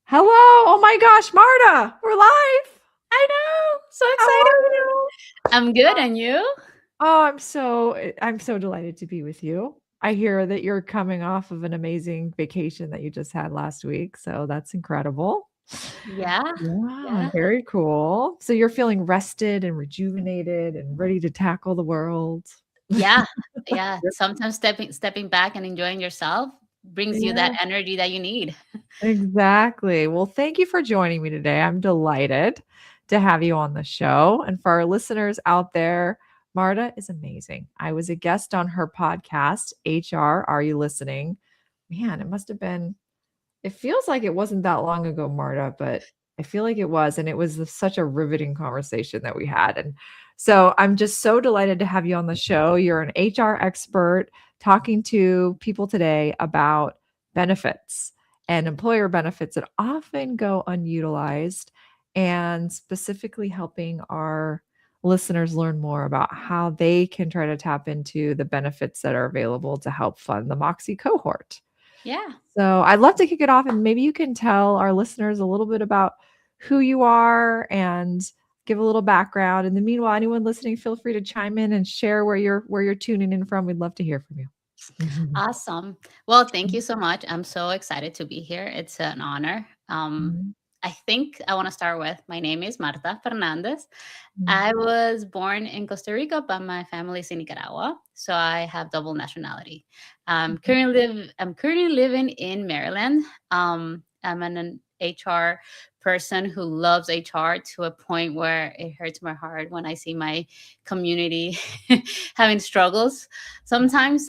Hello. Oh my gosh, Marta, we're live. I know. So How are excited. you? I'm good. And you? Oh, I'm so delighted to be with you. I hear that you're coming off of an amazing vacation that you just had last week, so that's incredible. Yeah. Yeah, Yeah. very cool. So you're feeling rested and rejuvenated and ready to tackle the world. Yeah. Yeah. Sometimes stepping back and enjoying yourself brings you that Yeah, energy that you need. exactly. Well, thank you for joining me today. I'm delighted to have you on the show. And for our listeners out there, Marta is amazing. I was a guest on her podcast, HR, Are You Listening? Man, it must have been, it feels like it wasn't that long ago, Marta, but I feel like it was. And it was such a riveting conversation that we had. And so I'm just so delighted to have you on the show. You're an HR expert talking to people today about benefits and employer benefits that often go unutilized, and specifically helping our listeners learn more about how they can try to tap into the benefits that are available to help fund the Moxie cohort. Yeah. So I'd love to kick it off, and maybe you can tell our listeners a little bit about who you are and give a little background. And then meanwhile, anyone listening, feel free to chime in and share where you're tuning in from. We'd love to hear from you. Mhm. Awesome. Well, thank you so much. I'm so excited to be here. It's an honor. Mhm. I think I want to start with my name is Marta Fernandez. Mhm. I was born in Costa Rica, but my family's in Nicaragua, so I have double nationality. I'm currently living in Maryland. I'm an HR person who loves HR to a point where it hurts my heart when I see my community having struggles sometimes.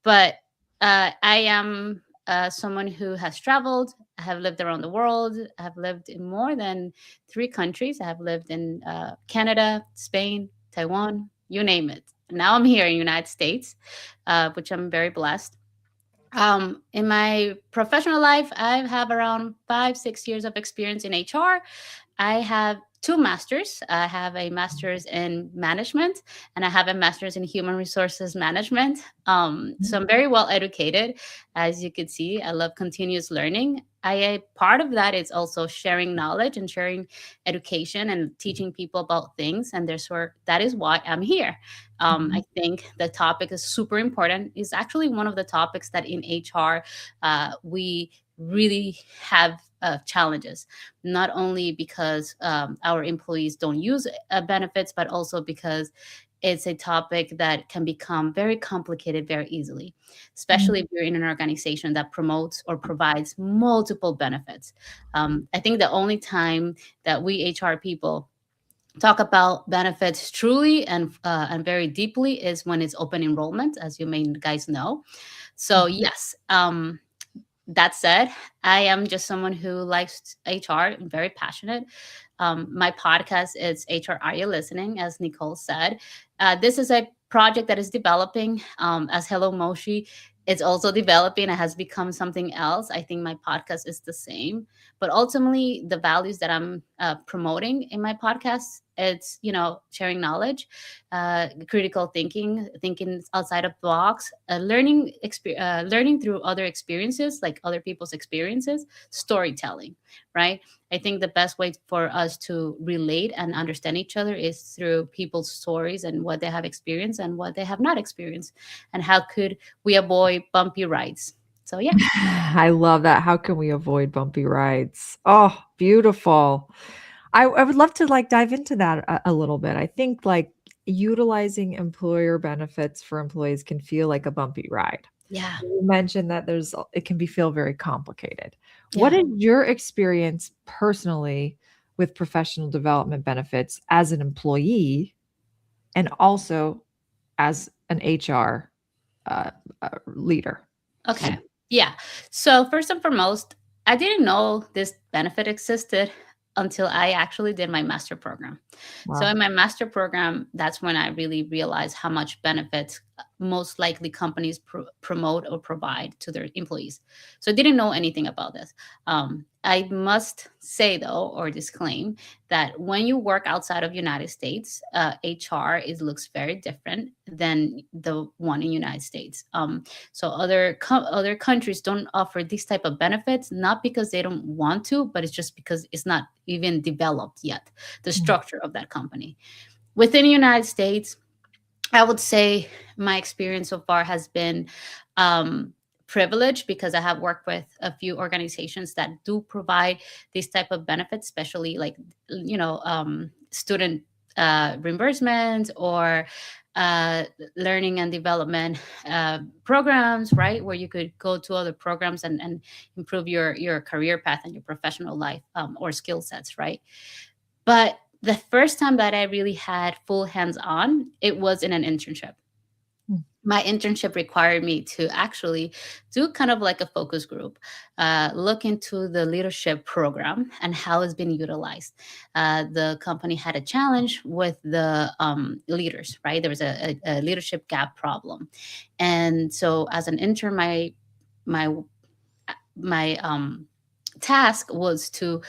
But I am someone who has traveled. I have lived around the world. I have lived in more than 3 countries. I have lived in Canada, Spain, Taiwan, you name it. Now I'm here in the United States, which I'm very blessed. In my professional life, I have around 5, 6 years of experience in HR. I have 2 masters. I have a master's in management and I have a master's in human resources management. So I'm very well educated. As you could see, I love continuous learning. Part of that is also sharing knowledge and sharing education and teaching people about things. And that is why I'm here. I Mhm. think the topic is super important. It's actually one of the topics that in HR we really have challenges, not only because our employees don't use benefits, but also because it's a topic that can become very complicated very easily, especially Mhm. if you're in an organization that promotes or provides multiple benefits. I think the only time that we HR people talk about benefits truly and very deeply is when it's open enrollment, as you may guys know. So Mhm. yes, that said, I am just someone who likes HR and very passionate. My podcast is HR Are You Listening, as Nicole said. This is a project that is developing as Hello Moxie. It's also developing. It has become something else. I think my podcast is the same, but ultimately the values that I'm promoting in my podcast, it's sharing knowledge, critical thinking, thinking outside of the box, learning through other experiences, like other people's experiences, storytelling, right? I think the best way for us to relate and understand each other is through people's stories and what they have experienced and what they have not experienced, and how could we avoid bumpy rides. So yeah. I love that. How can we avoid bumpy rides? Oh, beautiful. I would love to like dive into that a little bit. I think like utilizing employer benefits for employees can feel like a bumpy ride. Yeah. You mentioned that it can be feel very complicated. What Yeah. is your experience personally with professional development benefits as an employee and also as an HR leader? Okay. Yeah. So first and foremost, I didn't know this benefit existed until I actually did my master program. So Wow. in my master program, that's when I really realized how much benefits most likely companies promote or provide to their employees. So I didn't know anything about this. I must say though, or disclaim, that when you work outside of United States, HR is looks very different than the one in United States. So other countries don't offer these type of benefits, not because they don't want to, but it's just because it's not even developed yet, the Mm, structure of that company. Within the United States, I would say my experience so far has been um, privileged, because I have worked with a few organizations that do provide these type of benefits, especially like student reimbursement, or uh, learning and development programs, right, where you could go to other programs and improve your career path and your professional life, or skill sets, right? But the first time that I really had full hands on, it was in an internship. mm, My internship required me to actually do kind of like a focus group, look into the leadership program and how it's been utilized. The company had a challenge with the leaders, right? There was a leadership gap problem. And so as an intern, my my task was to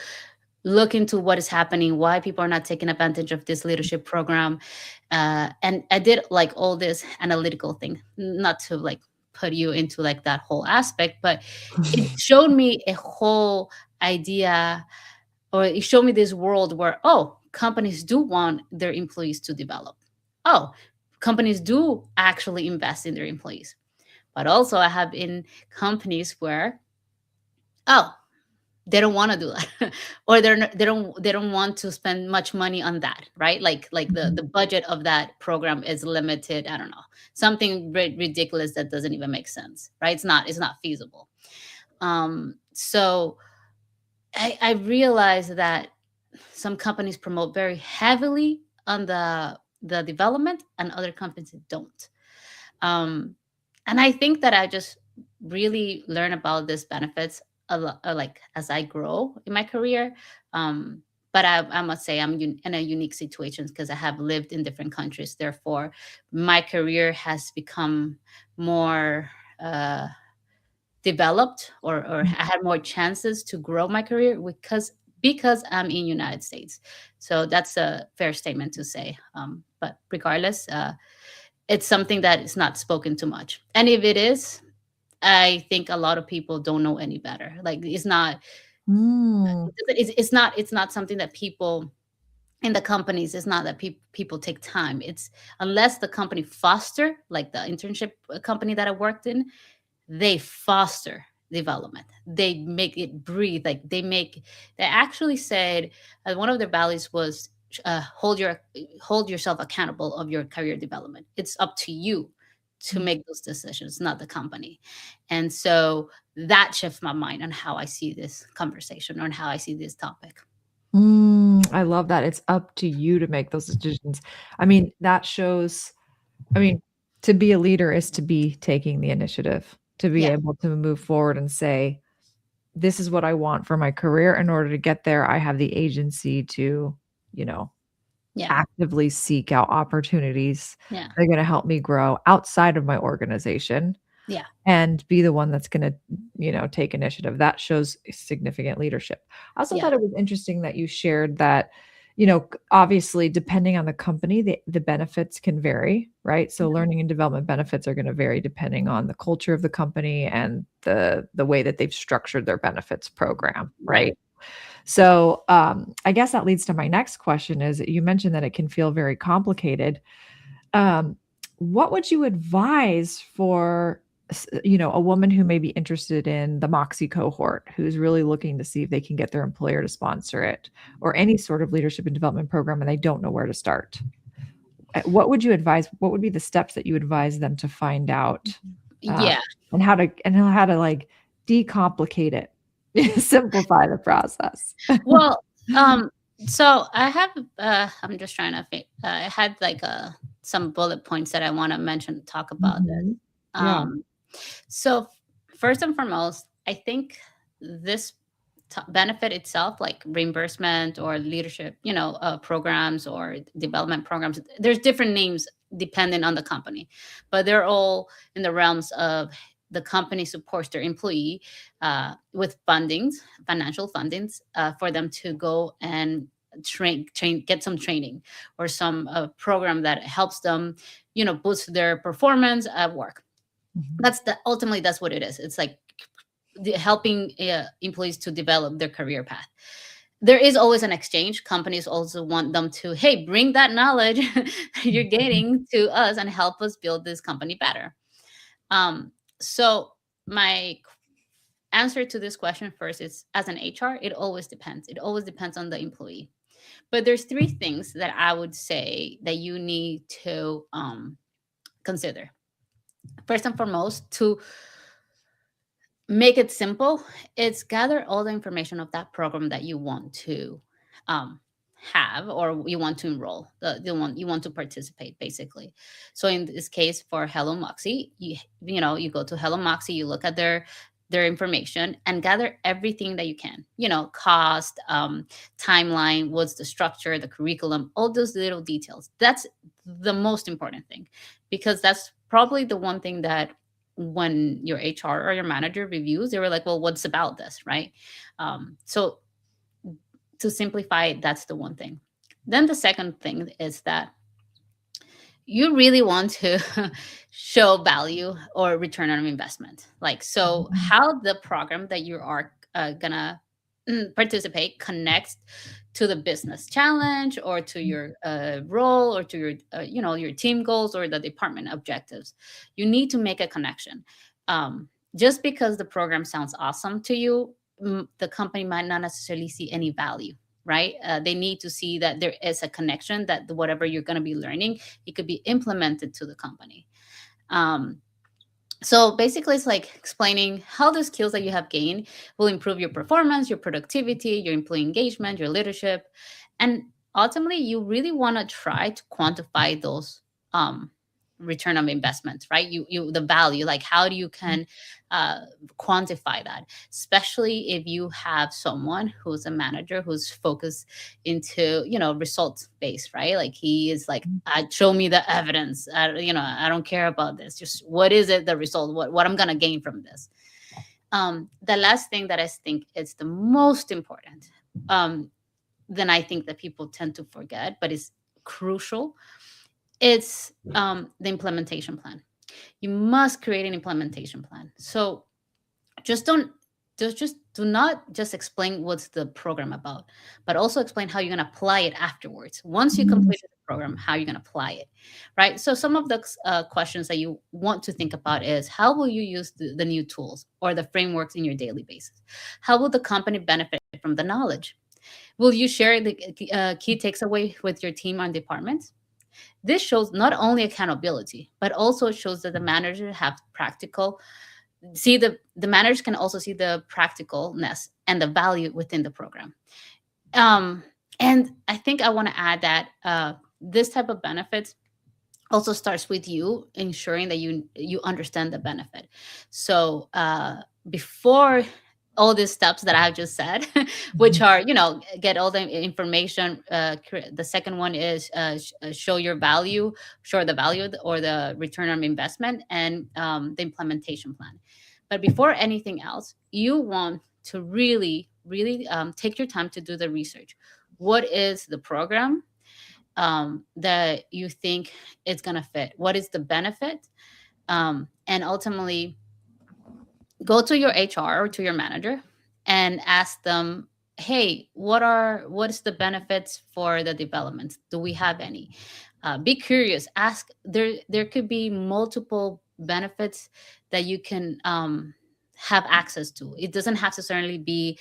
look into what is happening, why people are not taking advantage of this leadership program. And I did like all this analytical thing, not to like put you into like that whole aspect, but it showed me a whole idea, or it showed me this world where, oh, companies do want their employees to develop. Oh, companies do actually invest in their employees. But also, I have in companies where, oh, they don't want to do that, or they don't want to spend much money on that, right? Like the mhm. budget of that program is limited. I don't know, something ridiculous that doesn't even make sense, right? It's not feasible. So I realized that some companies promote very heavily on the development, and other companies don't. um, and I think that I just really learn about these benefits a lot, like as I grow in my career. um, but I must say I'm in a unique situation because I have lived in different countries. Therefore, my career has become more developed, or I had more chances to grow my career because I'm in United States. So that's a fair statement to say. But regardless, it's something that is not spoken too much. And if it is, I think a lot of people don't know any better. Like Mm, it's not something that people in the companies, it's not that people take time. It's unless the company foster, like the internship company that I worked in, they foster development. They make it breathe. Like they actually said one of their values was hold yourself accountable of your career development. It's up to you to mm, make those decisions, not the company. And so that shifts my mind on how I see this conversation, or on how I see this topic. I love that. It's up to you to make those decisions. I mean, that shows, I mean, to be a leader is to be taking the initiative, to be Yeah, able to move forward and say, this is what I want for my career. In order to get there, I have the agency to, you know, yeah, actively seek out opportunities yeah, that are going to help me grow outside of my organization yeah, and be the one that's going to, take initiative. That shows significant leadership. I also yeah, thought it was interesting that you shared that, obviously, depending on the company, the benefits can vary, right? So learning and development benefits are going to vary depending on the culture of the company and the way that they've structured their benefits program, right. right? So I guess that leads to my next question is you mentioned that it can feel very complicated. Um, what would you advise for a woman who may be interested in the Moxie cohort, who's really looking to see if they can get their employer to sponsor it, or any sort of leadership and development program, and they don't know where to start? What would you advise? What would be the steps that you advise them to find out, uh, Yeah. and how to like decomplicate it, simplify the process? Well, um, so I have I'm just trying to I had like some bullet points that I want to mention, talk about this. Mhm. Yeah. Um, so first and foremost, I think this benefit itself, like reimbursement or leadership, programs or development programs, there's different names depending on the company, but they're all in the realms of the company supports their employee with fundings, financial fundings, for them to go and get some training or some program that helps them, boost their performance at work. Mhm. Ultimately that's what it is. It's like helping employees to develop their career path. There is always an exchange. Companies also want them to, hey, bring that knowledge that you're Mhm. getting to us and help us build this company better. So my answer to this question first is, as an HR, it always depends. It always depends on the employee. But there's three things that I would say that you need to consider. First and foremost, to make it simple, it's gather all the information of that program that you want to um, have, or you want to enroll, the one you want to participate, basically. So in this case, for Hello Moxie, you go to Hello Moxie, you look at their information and gather everything that you can, cost, timeline, what's the structure, the curriculum, all those little details. That's the most important thing, because that's probably the one thing that when your HR or your manager reviews, they were like, well, what's about this, right? So to simplify it, that's the one thing. Then the second thing is that you really want to show value or return on investment. Like, so how the program that you are gonna participate connects to the business challenge, or to your role, or to your your team goals or the department objectives. You need to make a connection. Just because the program sounds awesome to you, the company might not necessarily see any value, right? They need to see that there is a connection, that whatever you're going to be learning, it could be implemented to the company. So basically, it's like explaining how the skills that you have gained will improve your performance, your productivity, your employee engagement, your leadership. And ultimately, you really want to try to quantify those return on investment, right? The value, like how do you can quantify that, especially if you have someone who's a manager who's focused into, results based, right? Like he is like, show me the evidence. I don't care about this. Just what is it, the result, what I'm gonna gain from this. The last thing that I think is the most important, then I think that people tend to forget, but is crucial, it's the implementation plan. You must create an implementation plan. So just don't just do not just explain what's the program about, but also explain how you're going to apply it afterwards. Once you complete the program, how you're going to apply it, right? So some of the questions that you want to think about is, how will you use the new tools or the frameworks in your daily basis? How will the company benefit from the knowledge? Will you share the key takeaway with your team and departments? This shows not only accountability, but also shows that the manager have practical see the managers can also see the practicalness and the value within the program. And I think I want to add that this type of benefits also starts with you ensuring that you understand the benefit. So before all these steps that I've just said, which are, get all the information. The second one is show your value, show the value or the return on investment, and the implementation plan. But before anything else, you want to really, really take your time to do the research. What is the program that you think it's going to fit? What is the benefit? And ultimately, go to your HR or to your manager and ask them, hey, what is the benefits for the development? Do we have any? Be curious. Ask. There could be multiple benefits that you can have access to. It doesn't have to necessarily be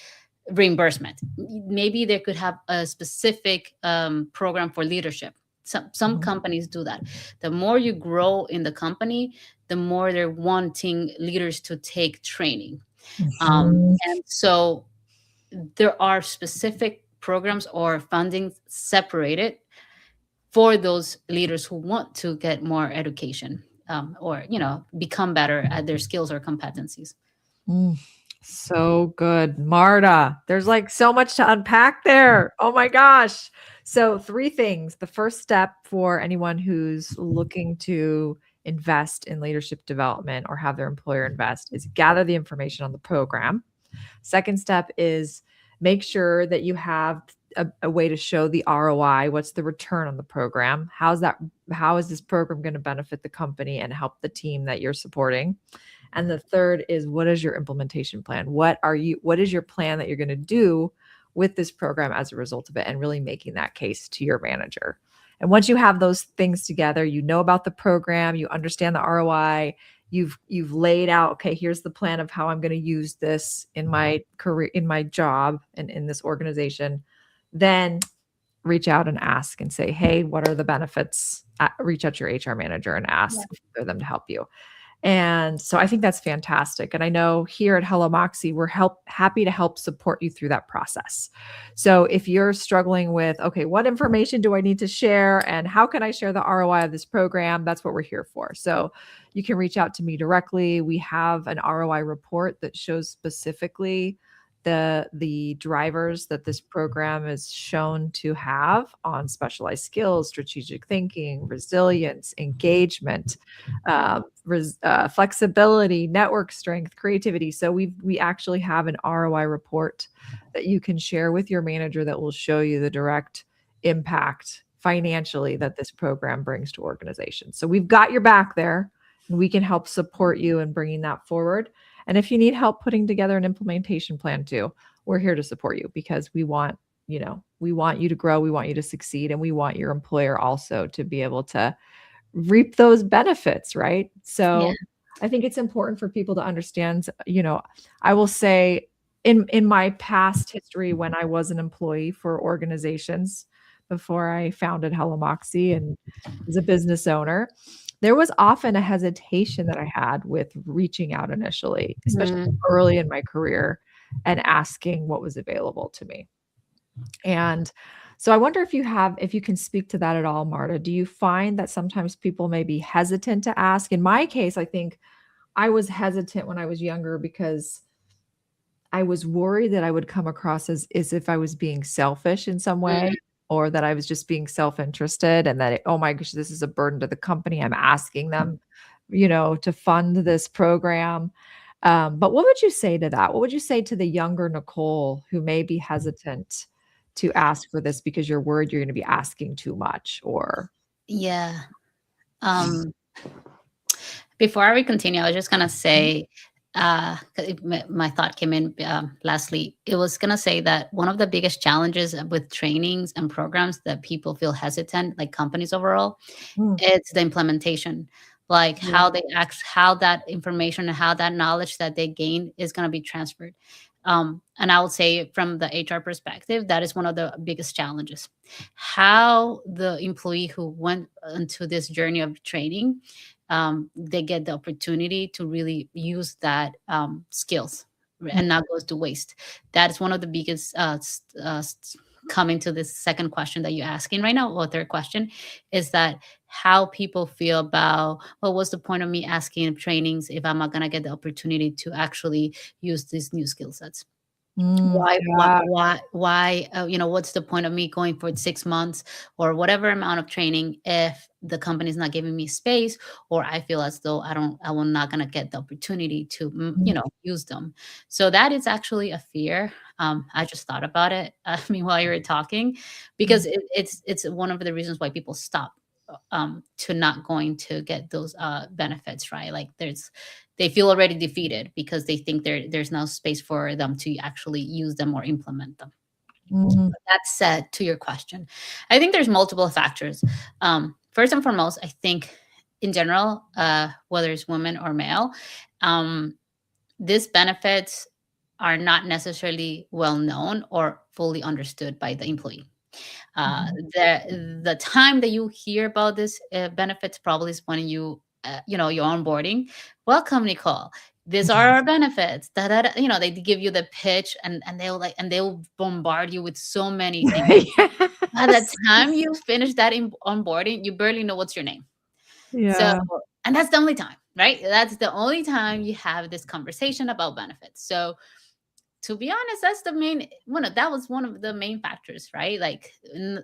reimbursement. Maybe they could have a specific program for leadership. Some companies do that. The more you grow in the company, the more they're wanting leaders to take training. And so there are specific programs or funding separated for those leaders who want to get more education, or become better at their skills or competencies. Mm, so good. Marta, there's like so much to unpack there. Oh my gosh. So, three things. The first step for anyone who's looking to invest in leadership development or have their employer invest is gather the information on the program. Second step is make sure that you have a way to show the ROI. What's the return on the program? How is this program going to benefit the company and help the team that you're supporting? And the third is, what is your implementation plan? What is your plan that you're going to do with this program as a result of it, and really making that case to your manager. And once you have those things together, you know about the program, you understand the ROI, you've laid out, okay, here's the plan of how I'm going to use this in my career, in my job, and in this organization, then reach out and ask and say, hey, what are the benefits? Reach out to your HR manager and ask for them to help you. And so I think that's fantastic. And I know here at Hello Moxie, we're happy to help support you through that process. So if you're struggling with, okay, what information do I need to share and how can I share the ROI of this program? That's what we're here for. So you can reach out to me directly. We have an ROI report that shows specifically the drivers that this program is shown to have on specialized skills, strategic thinking, resilience, engagement, flexibility, network strength, creativity. So we actually have an ROI report that you can share with your manager that will show you the direct impact financially that this program brings to organizations. So we've got your back there, and we can help support you in bringing that forward. And if you need help putting together an implementation plan too, we're here to support you, because we want you to grow, we want you to succeed, and we want your employer also to be able to reap those benefits, right? So I think it's important for people to understand, I will say in my past history, when I was an employee for organizations before I founded Hello Moxie and was a business owner, there was often a hesitation that I had with reaching out initially, especially early in my career, and asking what was available to me. And so I wonder if you can speak to that at all, Marta. Do you find that sometimes people may be hesitant to ask? In my case, I think I was hesitant when I was younger because I was worried that I would come across as if I was being selfish in some way, or that I was just being self-interested, and that, oh my gosh, this is a burden to the company. I'm asking them, to fund this program. But what would you say to that? What would you say to the younger Nicole who may be hesitant to ask for this because you're worried you're going to be asking too much? Or Before we continue, I was just gonna say, my thought came in lastly. It was gonna say that one of the biggest challenges with trainings and programs that people feel hesitant, like companies overall, it's the implementation. Like how they act, how that information and how that knowledge that they gain is going to be transferred. And I would say from the HR perspective, that is one of the biggest challenges. How the employee who went into this journey of training, they get the opportunity to really use that skills and not goes to waste. That is one of the biggest coming to this second question that you're asking right now, or third question, is that how people feel about, well, what's the point of me asking trainings if I'm not going to get the opportunity to actually use these new skill sets? Why, what's the point of me going for 6 months or whatever amount of training if the company's not giving me space, or I feel as though I'm not going to get the opportunity to, use them. So that is actually a fear. I just thought about it. While you were talking, because it's one of the reasons why people stop to not going to get those benefits, right? Like they feel already defeated because they think there's no space for them to actually use them or implement them. But that said, to your question, I think there's multiple factors. First and foremost, I think in general, whether it's women or male, these benefits are not necessarily well known or fully understood by the employee. The time that you hear about this benefits probably is when you're onboarding. Welcome, Nicole. These are our benefits. They give you the pitch and they'll bombard you with so many things. By the time you finish that onboarding, you barely know what's your name. So, and that's the only time, right? That's the only time you have this conversation about benefits. So, to be honest, that's that was one of the main factors, right? Like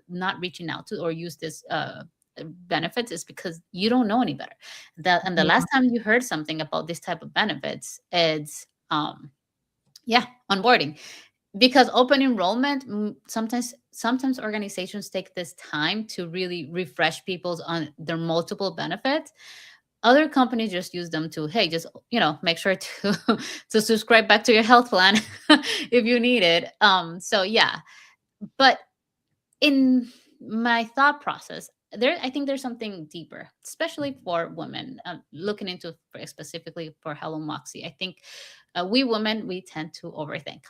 not reaching out to or use this benefits is because you don't know any better. And the Yeah. last time you heard something about this type of benefits, it's yeah, onboarding. Because open enrollment, sometimes organizations take this time to really refresh people's on their multiple benefits. Other companies just use them to, hey, just make sure to to subscribe back to your health plan if you need it. So yeah, but in my thought process, I think there's something deeper, especially for women, looking into specifically for Hello Moxie. I think we women, we tend to overthink.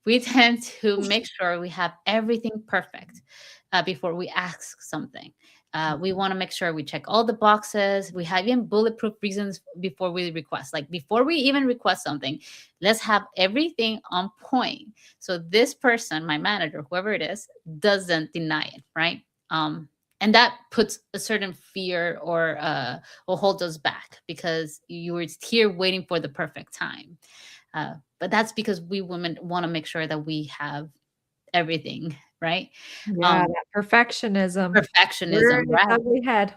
We tend to make sure we have everything perfect before we ask something. We want to make sure we check all the boxes. We have even bulletproof reasons before we request. Like before we even request something, let's have everything on point. So this person, my manager, whoever it is, doesn't deny it, right? And that puts a certain fear or hold us back because you were here waiting for the perfect time. But that's because we women want to make sure that we have everything, right? Yeah, Um, that perfectionism Perfectionism, rearing its right? ugly head.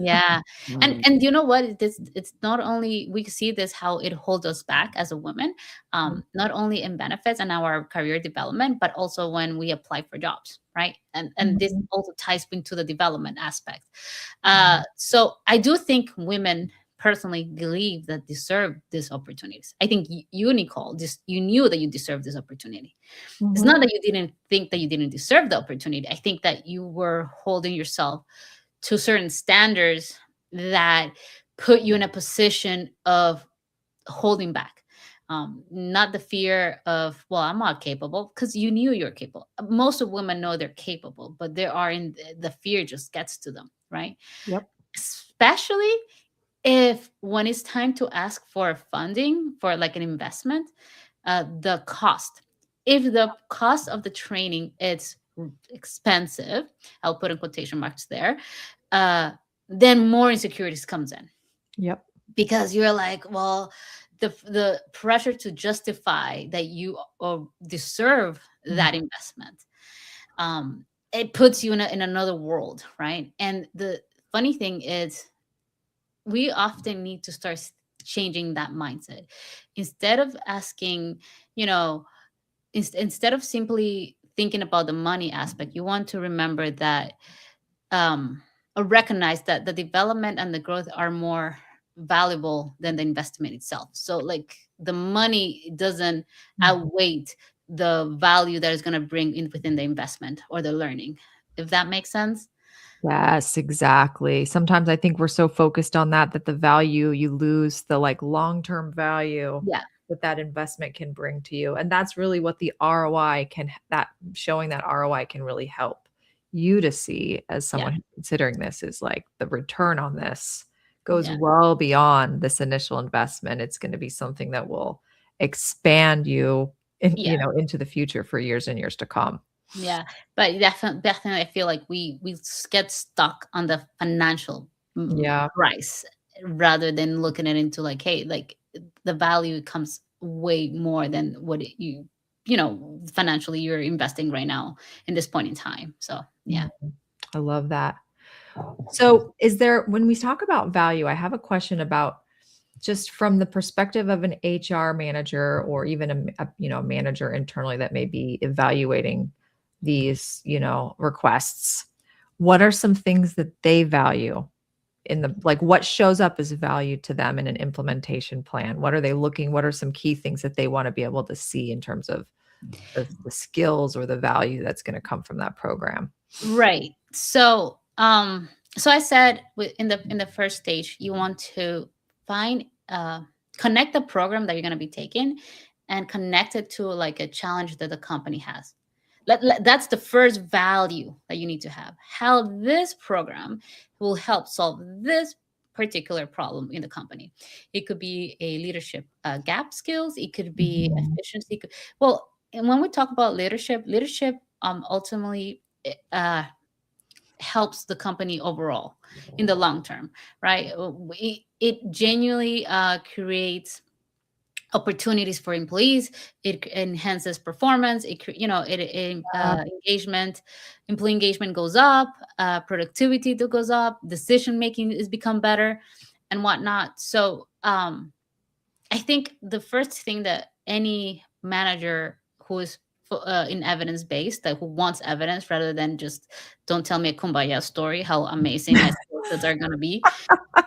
Yeah. And Mm, and you know what? It's not only we see this how it holds us back as a woman, not only in benefits and our career development, but also when we apply for jobs, right? And this Mhm. also ties into the development aspect. Mhm. So I do think women personally believe that deserve these opportunities. I think you, Nicole, just you knew that you deserved this opportunity. It's Mhm. not that you didn't think that you didn't deserve the opportunity. I think that you were holding yourself to certain standards that put you in a position of holding back. Not the fear of, well, I'm not capable, because you knew you're capable. Most of women know they're capable, but there are in the fear just gets to them, right? Yep. Especially if when it's time to ask for funding for like an investment, the cost. If the cost of the training is expensive, I'll put in quotation marks there, uh, then more insecurities comes in Yep. because you're like, well, the pressure to justify that you deserve Mhm. that investment, it puts you in another world, right? And the funny thing is, we often need to start changing that mindset. Instead of asking, you know, instead of simply thinking about the money aspect, you want to remember that, um, or recognize that the development and the growth are more valuable than the investment itself. So, like, the money doesn't Mhm. outweigh the value that is going to bring in within the investment or the learning, if that makes sense. Yes, exactly. Sometimes I think we're so focused on that that the value you lose the, like, long-term value Yeah, that that investment can bring to you, and that's really what the ROI can that showing that ROI can really help you to see as yeah, someone who's considering this is, like, the return on this goes yeah, well beyond this initial investment. It's gonna be something that will expand you in yeah. into the future for years and years to come. Yeah, but definitely, I feel like we get stuck on the financial Yeah. price rather than looking at it into like, hey, like the value comes way more than what financially you're investing right now in this point in time. So yeah, Mhm. I love that. So, is there when we talk about value, I have a question about just from the perspective of an HR manager or even a manager internally that may be evaluating these, requests. What are some things that they value in the like what shows up as value to them in an implementation plan? What are they looking what are some key things that they want to be able to see in terms of the skills or the value that's going to come from that program? right. So I said in the first stage, you want to find connect the program that you're going to be taking and connect it to like a challenge that the company has. That's the first value that you need to have. How this program will help solve this particular problem in the company. It could be a leadership gap skills. It could be Mhm. efficiency. Well, and when we talk about leadership ultimately helps the company overall in the long term, right? It genuinely creates opportunities for employees. It enhances performance. Engagement, employee engagement goes up, productivity goes up, decision making is become better, and whatnot. So I think the first thing that any manager who is in evidence based, that who wants evidence rather than just don't tell me a kumbaya story how amazing my skill sets are going to be.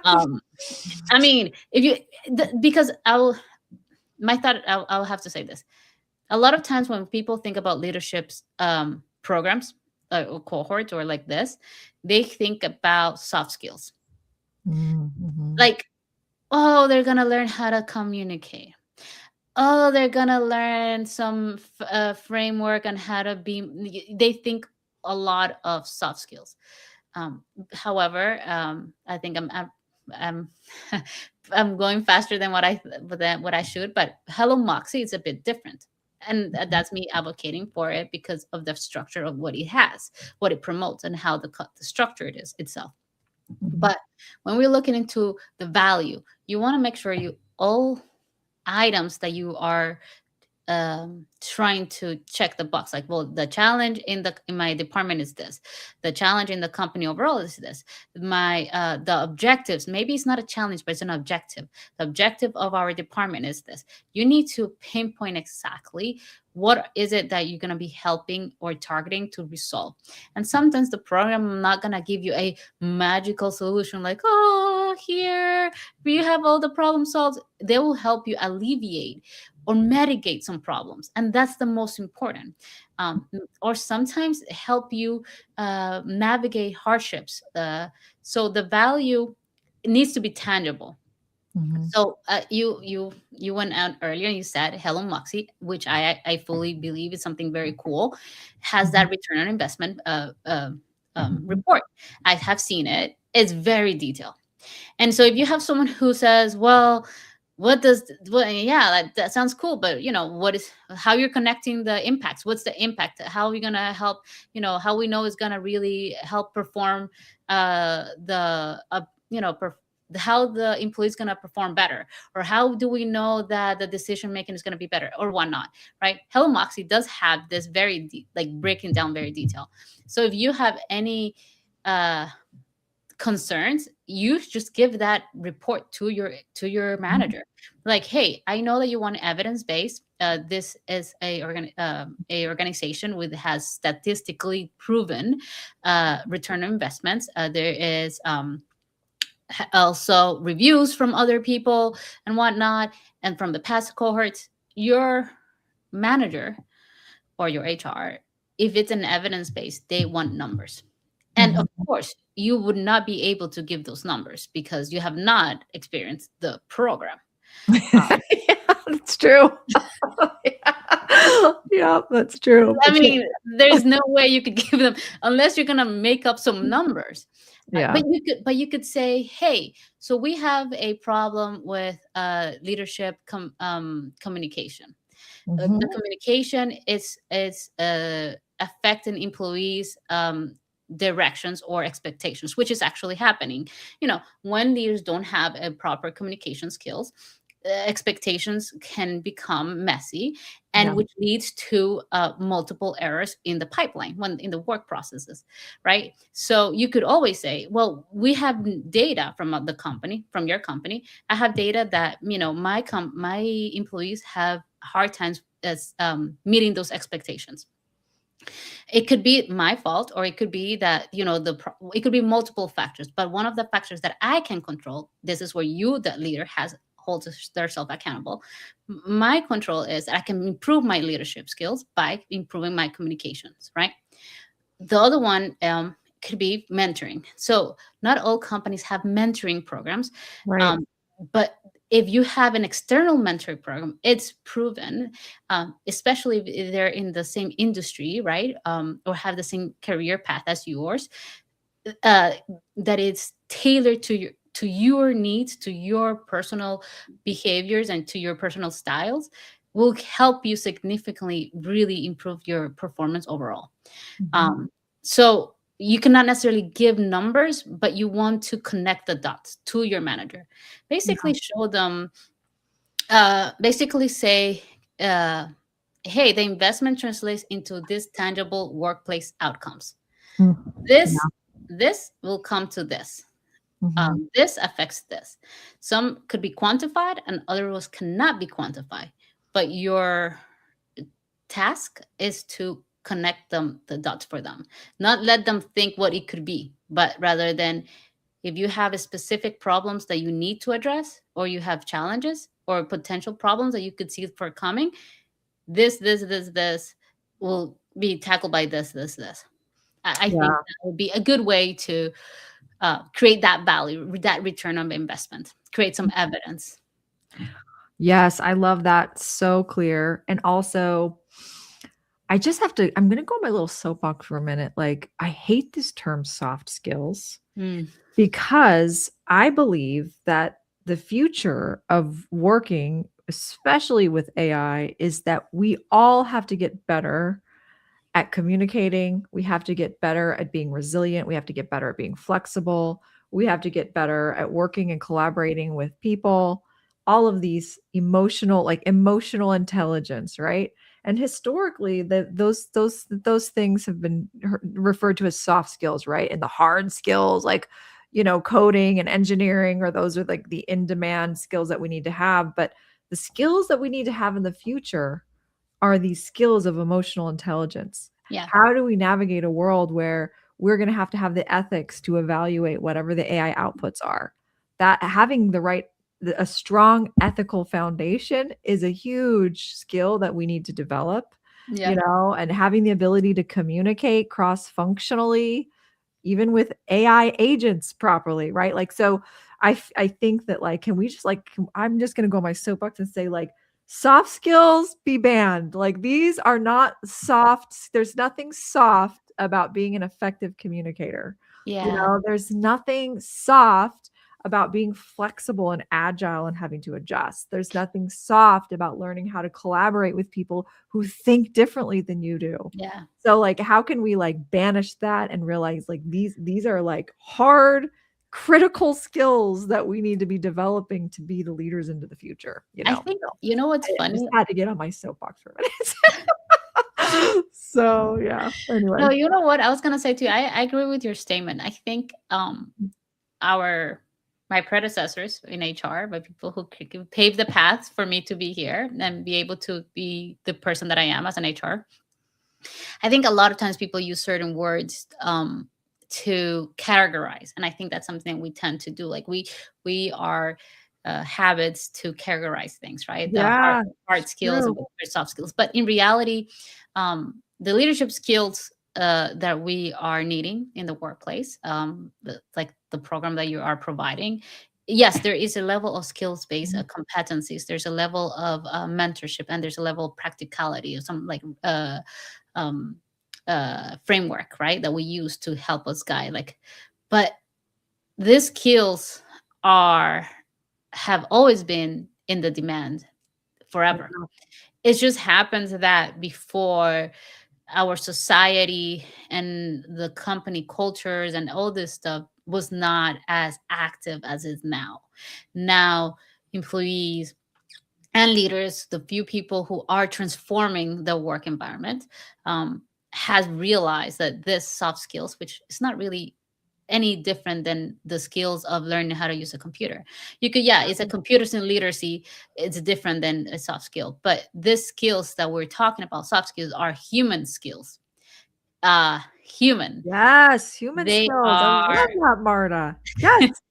um I mean, if you because I'll have to say this. A lot of times when people think about leadership's programs, or cohorts or like this, they think about soft skills. Mm-hmm. Like, oh, they're gonna learn how to communicate. Oh, they're gonna learn some framework on how to be. They think a lot of soft skills. However, I think I'm I'm going faster than what I should. But Hello Moxie is a bit different, and that's me advocating for it because of the structure of what it has, what it promotes, and how the structure it is itself. Mm-hmm. But when we're looking into the value, you want to make sure you all items that you are trying to check the box, like, well, the challenge in my department is this, the challenge in the company overall is this, my the objectives, maybe it's not a challenge but it's an objective, the objective of our department is this. You need to pinpoint exactly what is it that you're going to be helping or targeting to resolve. And sometimes the program not going to give you a magical solution like, oh, here you have all the problem solved. They will help you alleviate or mitigate some problems, and that's the most important. Or sometimes help you navigate hardships. So the value needs to be tangible. Mm-hmm. So you went out earlier and you said Hello Moxie, which I fully believe is something very cool, has that return on investment Mm-hmm. report. I have seen it. It's very detailed. And so if you have someone who says, well, yeah, that sounds cool, but what is, how you're connecting the impacts, what's the impact, how are we going to help, how we know is going to really help perform the how the employee is going to perform better, or how do we know that the decision making is going to be better or whatnot, right? Hello Moxie does have this very like breaking down very detailed. So if you have any uh concerns, you just give that report to your manager, like, hey, I know that you want evidence based. This is a organization with has statistically proven return on investments. There is also reviews from other people and whatnot, and from the past cohorts. Your manager or your HR, if it's an evidence based, they want numbers. And of Mm-hmm. course, you would not be able to give those numbers because you have not experienced the program. Um, Yeah, that's true. Yeah. Yeah, that's true. I But yeah. mean, there's no way you could give them unless you're gonna make up some numbers. Yeah. But you could say, hey, so we have a problem with leadership communication. The Mhm. communication is affecting employees directions or expectations, which is actually happening. When leaders don't have a proper communication skills, expectations can become messy, Yeah. and which leads to multiple errors in the pipeline, when in the work processes, right? So you could always say, well, we have data from the company, from your company. I have data that my employees have hard times as meeting those expectations. It could be my fault, or it could be that it could be multiple factors, but one of the factors that I can control, this is where you, the leader, has holds themselves accountable. My control is that I can improve my leadership skills by improving my communications, right? The other one could be mentoring. So not all companies have mentoring programs, Right. um, but if you have an external mentoring program, it's proven, especially if they're in the same industry, right, or have the same career path as yours, uh, that it's tailored to your needs, to your personal behaviors, and to your personal styles, will help you significantly really improve your performance overall. Mhm. So you cannot necessarily give numbers, but you want to connect the dots to your manager. Yeah. Basically, show them Basically say, uh, hey, the investment translates into this tangible workplace outcomes. Mm. This Yeah. this will come to this. Mhm. This affects this. Some could be quantified, and others cannot be quantified. But your task is to connect them the dots for them, not let them think what it could be, but rather than, if you have a specific problems that you need to address, or you have challenges or potential problems that you could see for coming, this will be tackled by this. I think Yeah. that would be a good way to create that value, that return on investment, create some evidence. Yes, I love that. So clear. And also, I just have to, I'm going to go on my little soapbox for a minute. Like, I hate this term soft skills Mm, because I believe that the future of working, especially with AI, is that we all have to get better at communicating. We have to get better at being resilient. We have to get better at being flexible. We have to get better at working and collaborating with people. All of these emotional, like emotional intelligence, right? And historically, those things have been referred to as soft skills, right? And the hard skills, like coding and engineering, or those are like the in-demand skills that we need to have. But the skills that we need to have in the future are these skills of emotional intelligence. yeah, How do we navigate a world where we're going to have the ethics to evaluate whatever the AI outputs are? That having a strong ethical foundation is a huge skill that we need to develop, yeah, and having the ability to communicate cross functionally, even with AI agents properly, right? Like, so I think that, like, can we just like, I'm just going to go on my soapbox and say, like, soft skills be banned. Like, these are not soft. There's nothing soft about being an effective communicator. yeah, There's nothing soft about being flexible and agile and having to adjust. There's nothing soft about learning how to collaborate with people who think differently than you do. yeah. So, like, how can we, like, banish that and realize, like, these are, like, hard, critical skills that we need to be developing to be the leaders into the future, you I know? think, So, you know what's I just funny. had to get on my soapbox for a minute. So, yeah, anyway. No, you know what I was gonna say too. I agree with your statement. I think our my predecessors in HR, by people who paved the path for me to be here and be able to be the person that I am as an HR. I think a lot of times people use certain words to categorize, and I think that's something we tend to do. Like we are habits to categorize things, right? The Yeah, hard it's skills and true. the soft skills, but in reality, the leadership skills that we are needing in the workplace, like the program that you are providing. Yes, there is a level of skills based Mhm. competencies. There's a level of mentorship, and there's a level of practicality, or some like um, framework, right, that we use to help us guide. Like, but these skills are have always been in the demand forever. Yeah. It just happens that before, our society and the company cultures and all this stuff was not as active as is now. Now, employees and leaders, the few people who are transforming the work environment, has realized that this soft skills, which is not really any different than the skills of learning how to use a computer. You could, yeah, it's a computers and literacy. It's different than a soft skill, but these skills that we're talking about, soft skills, are human skills. Human. Yes, human They skills. I are love that, Marta. Yes.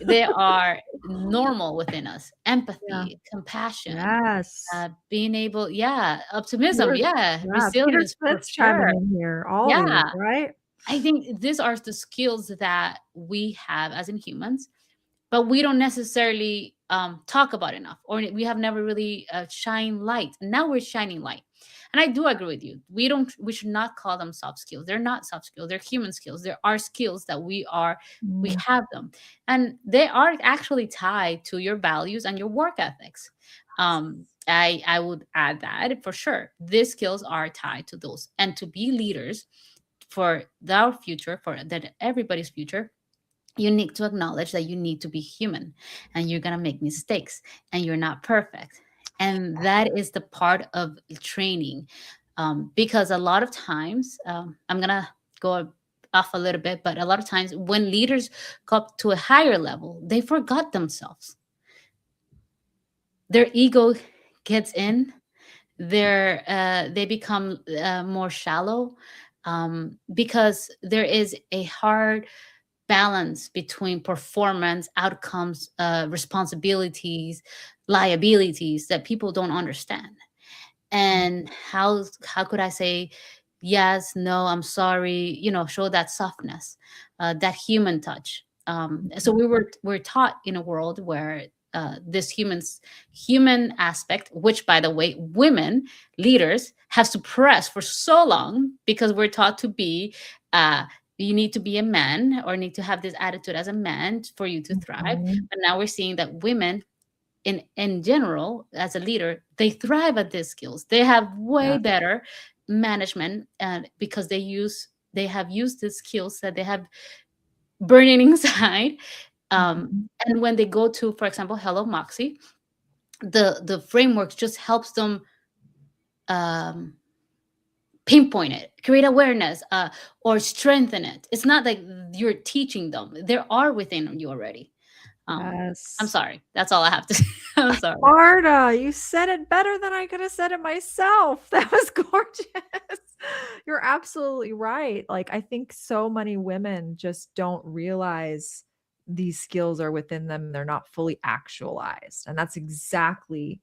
they are normal within us. Yeah. Empathy, compassion, Yes. being able, yeah, optimism, Peter yeah, Peter resilience for Smith's chiming sure. in here. All these, Yeah, right? I think these are the skills that we have as in humans, but we don't necessarily talk about enough, or we have never really shine light. Now we're shining light, and I do agree with you. We should not call them soft skills. They're not soft skills. They're human skills. There are skills that we Mm. have them, and they are actually tied to your values and your work ethics. I would add that for sure. These skills are tied to those, and to be leaders for our future, for that everybody's future, you need to acknowledge that you need to be human, and you're going to make mistakes, and you're not perfect. And that is the part of training. Because a lot of times, I'm going to go off a little bit, but a lot of times when leaders go up to a higher level, they forgot themselves. Their ego gets in, they become more shallow, because there is a hard balance between performance, outcomes, responsibilities, liabilities that people don't understand. And how could I say yes, no, I'm sorry, show that softness, that human touch. So we're taught in a world where this human aspect, which by the way, women leaders have suppressed for so long, because we're taught to be, uh, you need to be a man or need to have this attitude as a man for you to thrive. Mhm. But now we're seeing that women in general, as a leader, they thrive at these skills. They have way Yeah. better management, and because they have used the skills that they have burning inside. Mhm. And when they go to, for example, Hello Moxie, the framework just helps them um, pinpoint it, create awareness, or strengthen it. It's not like you're teaching them; they are within you already. I'm Yes. sorry. That's all I have to say. I'm sorry. Marta, you said it better than I could have said it myself. That was gorgeous. You're absolutely right. Like, I think so many women just don't realize these skills are within them. They're not fully actualized. And that's exactly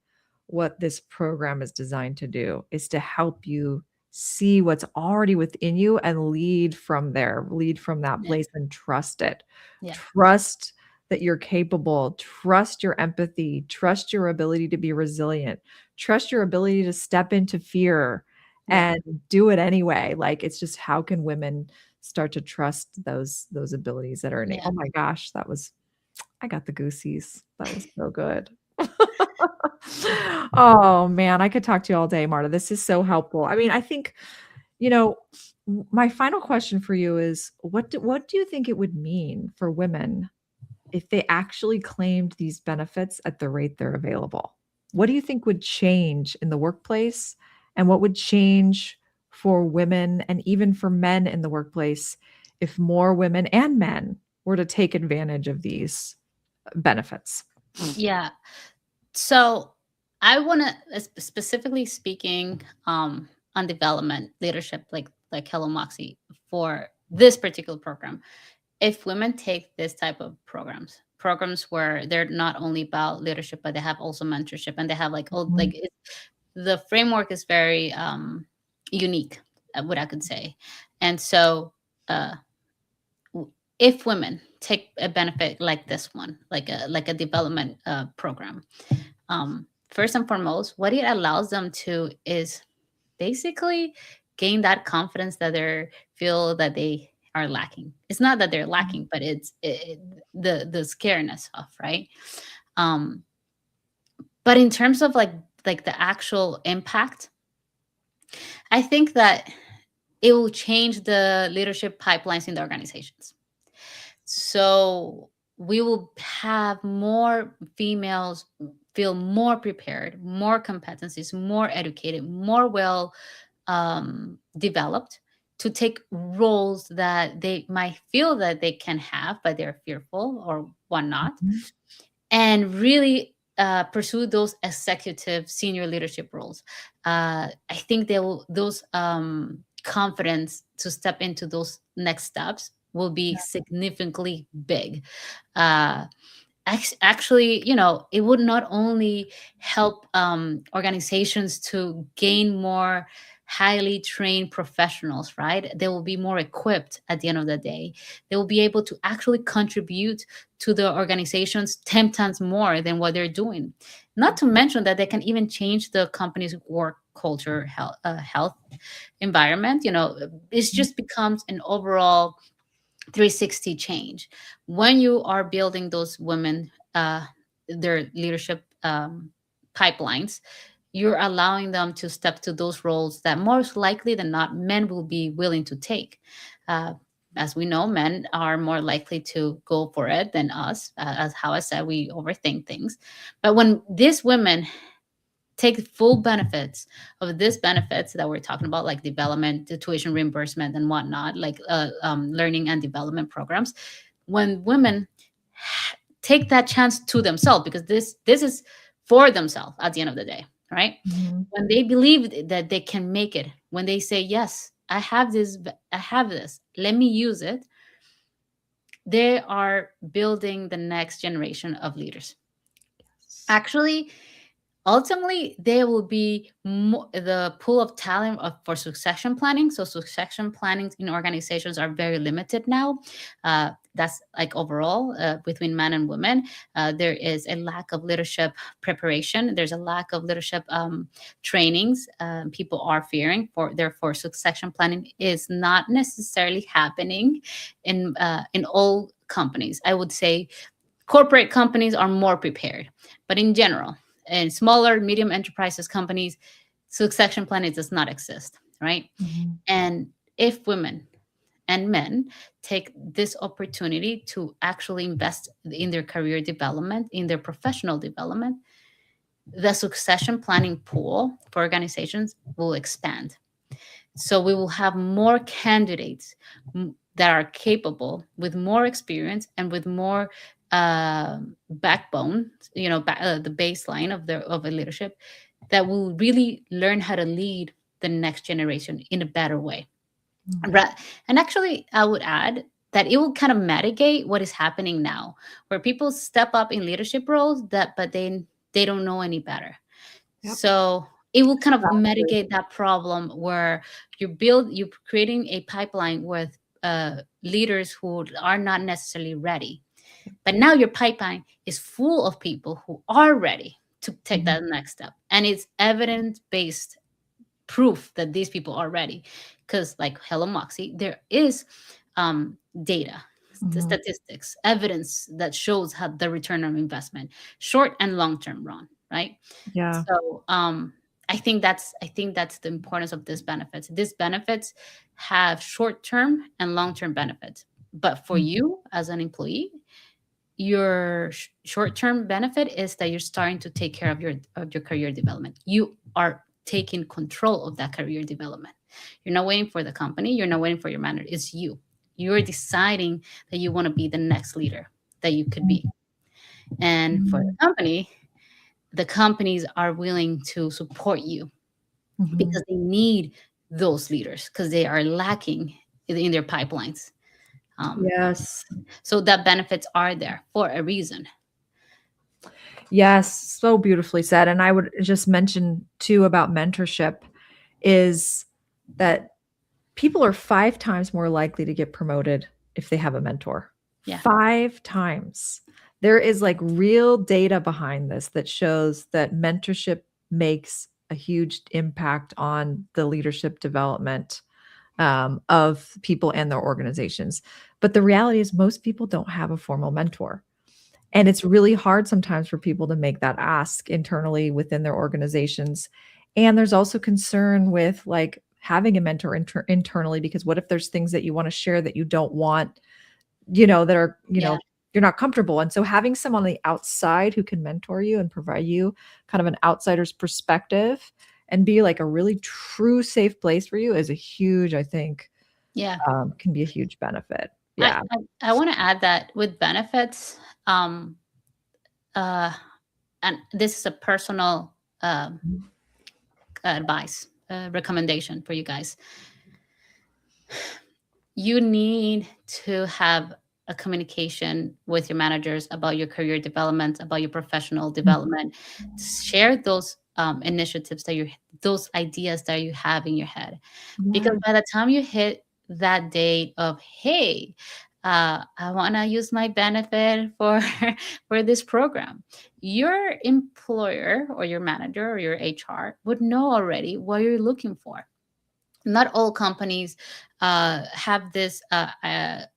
what this program is designed to do, is to help you see what's already within you and lead from there, lead from that Yeah, place and trust it. yeah, Trust that you're capable, trust your empathy, trust your ability to be resilient, trust your ability to step into fear yeah, and do it anyway. Like, it's just, how can women start to trust those abilities that are innate? yeah. Oh my gosh, that was, I got the goosies. That was so good. Oh man, I could talk to you all day, Marta. This is so helpful. I mean, I think, you know, my final question for you is, what do you think it would mean for women if they actually claimed these benefits at the rate they're available? What do you think would change in the workplace? And what would change for women and even for men in the workplace if more women and men were to take advantage of these benefits? Yeah. So I want to, specifically speaking, on development leadership, like Hello Moxie, for this particular program. If women take this type of programs where they're not only about leadership, but they have also mentorship, and they have like all Mhm. like the framework is very unique, what I could say. And so, uh, if women take a benefit like this one, like a development program, first and foremost, what it allows them to is basically gain that confidence that they feel that they are lacking. It's not that they're lacking, but the scareness of, right. Um, but in terms of like the actual impact, I think that it will change the leadership pipelines in the organizations. So we will have more females feel more prepared, more competencies, more educated, more well developed to take roles that they might feel that they can have, but they're fearful or whatnot, Mhm. and really pursue those executive senior leadership roles. I think those confidence to step into those next steps will be significantly big. Uh, Actually, it would not only help organizations to gain more highly trained professionals, right? They will be more equipped at the end of the day. They will be able to actually contribute to the organizations 10 times more than what they're doing. Not to mention that they can even change the company's work culture, health environment. It just becomes an overall 360 change when you are building those women, their leadership pipelines. You're allowing them to step to those roles that most likely than not men will be willing to take. uh, as we know, men are more likely to go for it than us. As how I said, we overthink things. But when these women take full benefits of these benefits that we're talking about, like development, the tuition reimbursement, and whatnot, like learning and development programs. When women take that chance to themselves, because this is for themselves at the end of the day, right? Mhm. When they believe that they can make it, when they say, yes, I have this, let me use it, they are building the next generation of leaders. Actually, ultimately, there will be the pool of talent for succession planning. So succession planning in organizations are very limited now. That's like overall between men and women. There is a lack of leadership preparation. There's a lack of leadership trainings. People are fearing for, therefore succession planning is not necessarily happening in all companies. I would say corporate companies are more prepared, but in general, in smaller, medium enterprises companies, succession planning does not exist, right? Mhm. And if women and men take this opportunity to actually invest in their career development, in their professional development, the succession planning pool for organizations will expand. So we will have more candidates that are capable, with more experience and with more backbone, the baseline of a leadership, that will really learn how to lead the next generation in a better way. Mhm. And actually, I would add that it will kind of mitigate what is happening now, where people step up in leadership roles but they don't know any better. Yep. So it will kind of Exactly. mitigate that problem where you're creating a pipeline with leaders who are not necessarily ready. But now your pipeline is full of people who are ready to take Mhm. that next step. And it's evidence based proof that these people are ready. Because, like Hello Moxie, there is data, Mhm. statistics, evidence that shows how the return on investment, short and long term run, right? Yeah. So I think that's the importance of these benefits. These benefits have short term and long term benefits. But for Mhm. you as an employee, your short term benefit is that you're starting to take care of your career development. You are taking control of that career development. You're not waiting for the company. You're not waiting for your manager. It's you. You're deciding that you want to be the next leader that you could be. And for Mhm. the companies are willing to support you Mhm. because they need those leaders because they are lacking in their pipelines. Um, Yes. so that benefits are there for a reason. Yes, so beautifully said. And I would just mention too about mentorship is that people are 5 times more likely to get promoted if they have a mentor. Yeah. 5 times. There is, like, real data behind this that shows that mentorship makes a huge impact on the leadership development, of people and their organizations. But the reality is most people don't have a formal mentor. And it's really hard sometimes for people to make that ask internally within their organizations. And there's also concern with like having a mentor internally because what if there's things that you want to share that you don't want, that are, Yeah. you're not comfortable. And so having someone on the outside who can mentor you and provide you kind of an outsider's perspective and be like a really true safe place for you is a huge, I think, Yeah. can be a huge benefit. I Yeah. I want to add that with benefits, uh, and this is a personal advice, recommendation for you guys. You need to have a communication with your managers about your career development, about your professional development. Share those initiatives those ideas that you have in your head, because Yeah. by the time you hit that date of, hey, I want to use my benefit for for this program, your employer or your manager or your HR would know already what you're looking for. Not all companies have this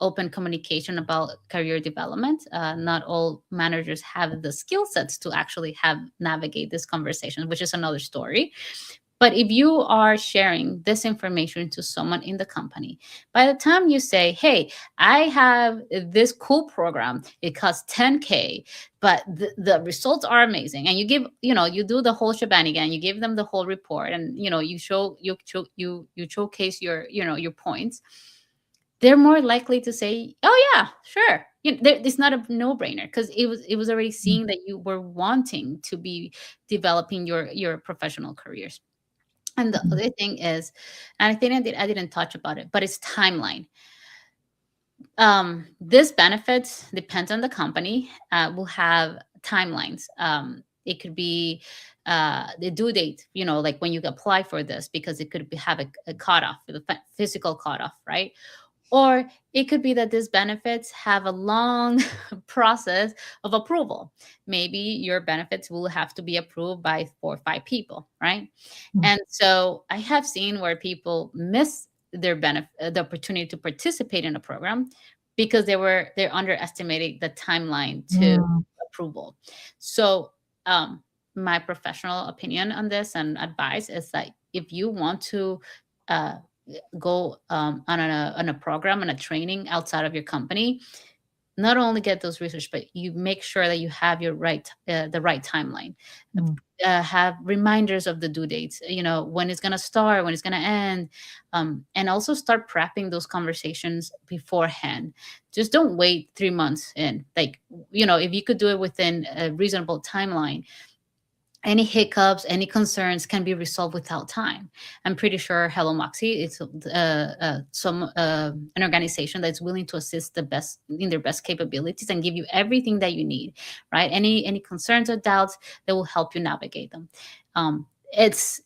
open communication about career development. Not all managers have the skill sets to actually have navigate this conversation, which is another story. But if you are sharing this information to someone in the company, by the time you say, hey, I have this cool program, it costs 10K, but the results are amazing. And you give, you do the whole shebang again, you give them the whole report, and you showcase your points. They're more likely to say, oh yeah, sure. It's not a no-brainer, because it was already seeing that you were wanting to be developing your professional careers. And the Mhm. other thing is, and I think I didn't touch about it, but it's timeline. This benefits depends on the company. Will have timelines. It could be the due date, like when you apply for this, because it could have a cutoff, the physical cutoff, right? Or it could be that these benefits have a long process of approval. Maybe your benefits will have to be approved by 4 or 5 people, right? Mhm. And so I have seen where people miss their benefit, the opportunity to participate in a program, because they're underestimating the timeline to Mm. approval. So um, my professional opinion on this and advice is that if you want to uh, go on a program and a training outside of your company, not only get those research, but you make sure that you have the right timeline. Mm. Have reminders of the due dates, when it's going to start, when it's going to end, and also start prepping those conversations beforehand. Just don't wait 3 months in. Like, if you could do it within a reasonable timeline, any hiccups, any concerns can be resolved without time. I'm pretty sure Hello Moxie is an organization that's willing to assist the best in their best capabilities and give you everything that you need, right? Any concerns or doubts, that will help you navigate them. It's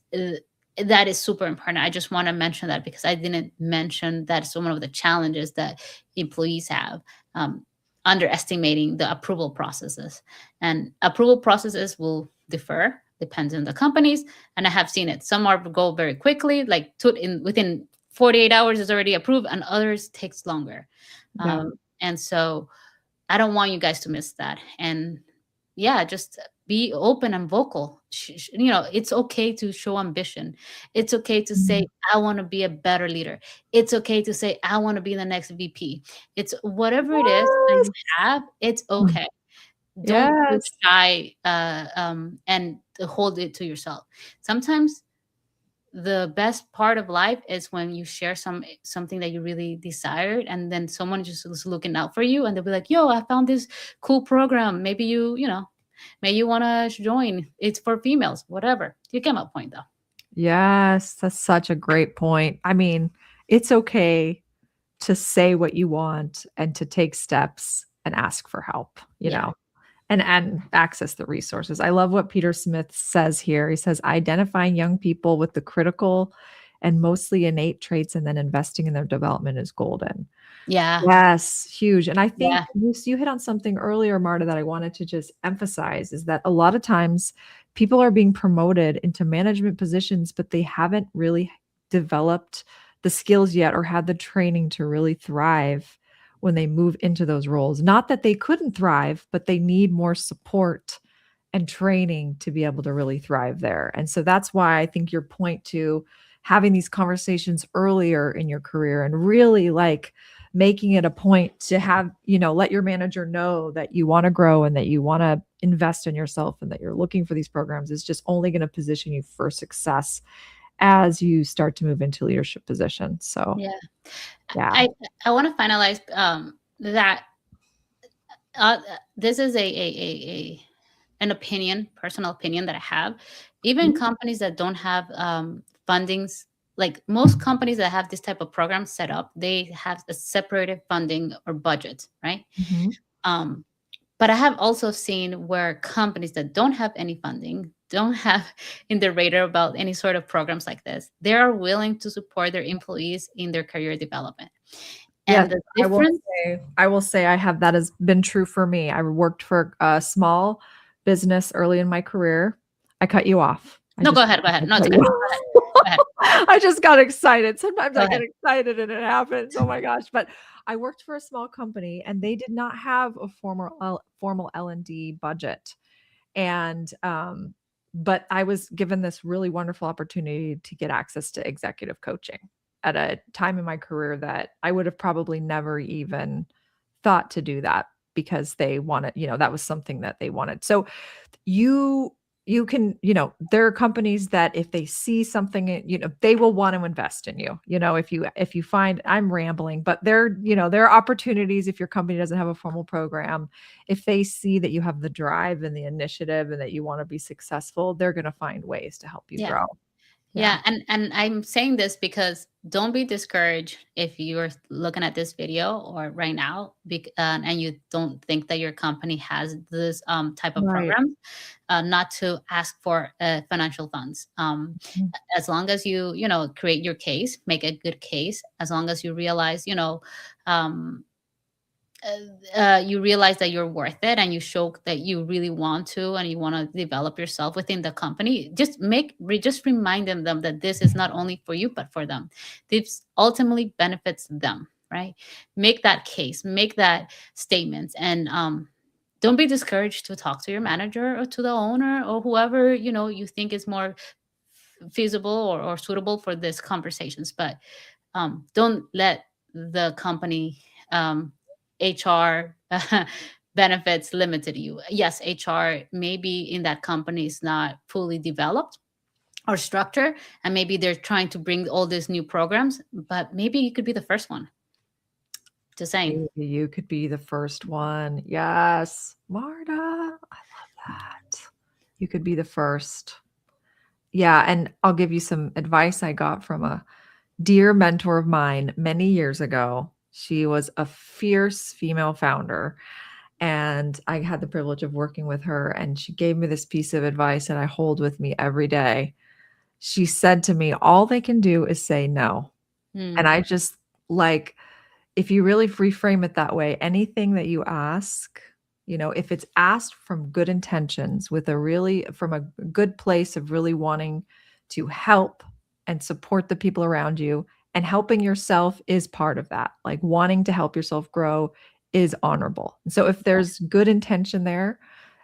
That is super important. I just want to mention that because I didn't mention that some of the challenges that employees have. Underestimating the approval processes, and approval processes will differ depends on the companies, and I have seen it. Some are go very quickly, like within 48 hours is already approved, and others takes longer. Yeah. And so I don't want you guys to miss that. And yeah, just be open and vocal. It's okay to show ambition. It's okay to say, Mm. I want to be a better leader. It's okay to say, I want to be the next VP. It's whatever it is that Yes. you have, it's Mm. okay. Don't feel Yes. shy, and hold it to yourself. Sometimes the best part of life is when you share something that you really desired, and then someone just is looking out for you, and they'll be like, yo, I found this cool program, maybe maybe you want to join. It's for females, whatever. You get my point, though. Yes, that's such a great point. I mean, it's okay to say what you want and to take steps and ask for help, Yeah. and access the resources. I love what Peter Smith says here. He says identifying young people with the critical and mostly innate traits and then investing in their development is golden. Yeah. Yes, huge. And I think Yeah. you hit on something earlier, Marta, that I wanted to just emphasize is that a lot of times people are being promoted into management positions, but they haven't really developed the skills yet or had the training to really thrive when they move into those roles. Not that they couldn't thrive, but they need more support and training to be able to really thrive there. And so that's why I think your point to having these conversations earlier in your career and really like making it a point to have, let your manager know that you want to grow and that you want to invest in yourself and that you're looking for these programs is just only going to position you for success as you start to move into leadership positions. So, Yeah. yeah. I want to finalize that this is an opinion, personal opinion that I have. Even Mhm. companies that don't have fundings, like most companies that have this type of program set up, they have a separated funding or budget, right? Mhm. Um, but I have also seen where companies that don't have any funding, don't have in their radar about any sort of programs like this, they are willing to support their employees in their career development. Yes, And the I will difference. say I have that has been true for me. I worked for a small business early in my career. I cut you off. I No, go just ahead. Go I ahead. No, it's cut okay. you Go ahead. off. Go ahead. I just got excited. Sometimes Go I get ahead. excited and it happens. Oh my gosh. But I worked for a small company and they did not have a formal L&D budget. And but I was given this really wonderful opportunity to get access to executive coaching at a time in my career that I would have probably never even thought to do that because they wanted, that was something that they wanted. So you you can, there are companies that if they see something, they will want to invest in you. If you find, I'm rambling, but there are opportunities if your company doesn't have a formal program, if they see that you have the drive and the initiative and that you want to be successful, they're going to find ways to help you Yeah. grow. Yeah. Yeah, and I'm saying this because don't be discouraged if you're looking at this video or right now, and you don't think that your company has this type of Right. program, not to ask for financial funds. Mhm. As long as you create your case, make a good case. As long as you realize, um, you realize that you're worth it and you show that you really want to and you want to develop yourself within the company, just reminding them that this is not only for you but for them. This ultimately benefits them, right? Make that case, make that statement, and don't be discouraged to talk to your manager or to the owner or whoever you think is more feasible or suitable for these conversations. But don't let the company HR benefits limited you. Yes, HR maybe in that company is not fully developed or structured, and maybe they're trying to bring all these new programs, but maybe you could be the first one. Just saying. Maybe you could be the first one. Yes. Marta, I love that. You could be the first. Yeah, and I'll give you some advice I got from a dear mentor of mine many years ago. She was a fierce female founder, and I had the privilege of working with her, and she gave me this piece of advice that I hold with me every day. She said to me, "All they can do is say no." And Mm, I just like, if you really reframe it that way, anything that you ask, if it's asked from good intentions with from a good place of really wanting to help and support the people around you, and helping yourself is part of that. Like wanting to help yourself grow is honorable. So if there's good intention there,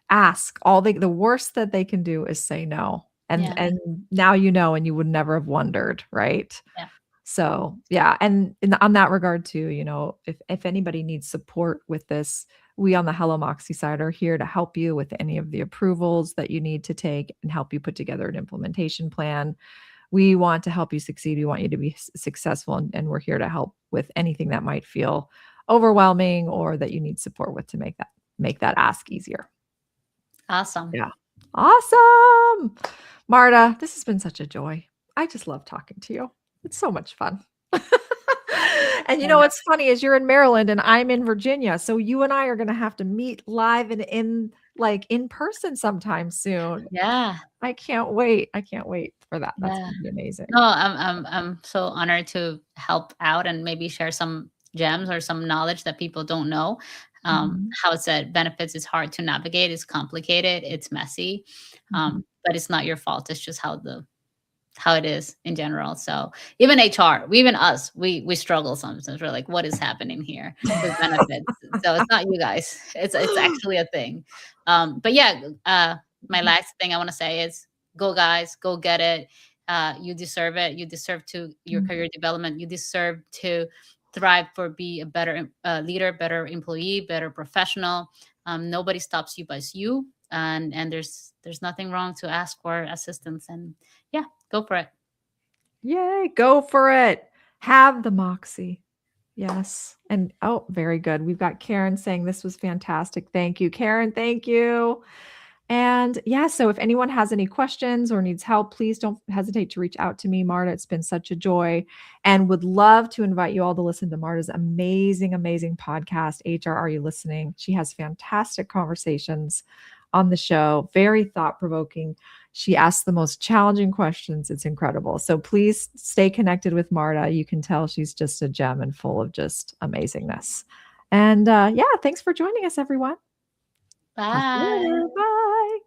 ask. The worst that they can do is say no. And yeah, and now and you would never have wondered, right? yeah, So, yeah, and on that regard too, if anybody needs support with this, we on the Hello Moxie side are here to help you with any of the approvals that you need to take and help you put together an implementation plan. We want to help you succeed. We want you to be successful, and we're here to help with anything that might feel overwhelming or that you need support with to make that ask easier. awesome. Yeah. Awesome. Marta, this has been such a joy. I just love talking to you. It's so much fun. And Yeah, what's funny is you're in Maryland and I'm in Virginia. So you and I are going to have to meet live and in person sometime soon. yeah, I can't wait. I can't wait for that. That's yeah. going to be No, amazing. I'm so honored to help out and maybe share some gems or some knowledge that people don't know. Mhm, How it's said, benefits is hard to navigate, it's complicated, it's messy, mhm. but it's not your fault. It's just how it is in general. So even HR, even us, we struggle sometimes. We're like, what is happening here with benefits? So it's not you guys. It's actually a thing. But yeah, my last thing I want to say is go guys, go get it. You deserve it. You deserve to your Mhm. career development. You deserve to thrive for be a better leader, better employee, better professional. Nobody stops you but you. And there's nothing wrong to ask for assistance. And yeah, go for it. Yay, go for it. Have the moxie. Yes. And oh, very good. We've got Karen saying this was fantastic. Thank you, Karen. Thank you. And yeah, so if anyone has any questions or needs help, please don't hesitate to reach out to me, Marta. It's been such a joy, and would love to invite you all to listen to Marta's amazing, amazing podcast, HR Are You Listening? She has fantastic conversations on the show, very thought provoking. She asks the most challenging questions. It's incredible. So please stay connected with Marta. You can tell she's just a gem and full of just amazingness. And yeah, thanks for joining us, everyone. Talk to you Bye. later. Bye.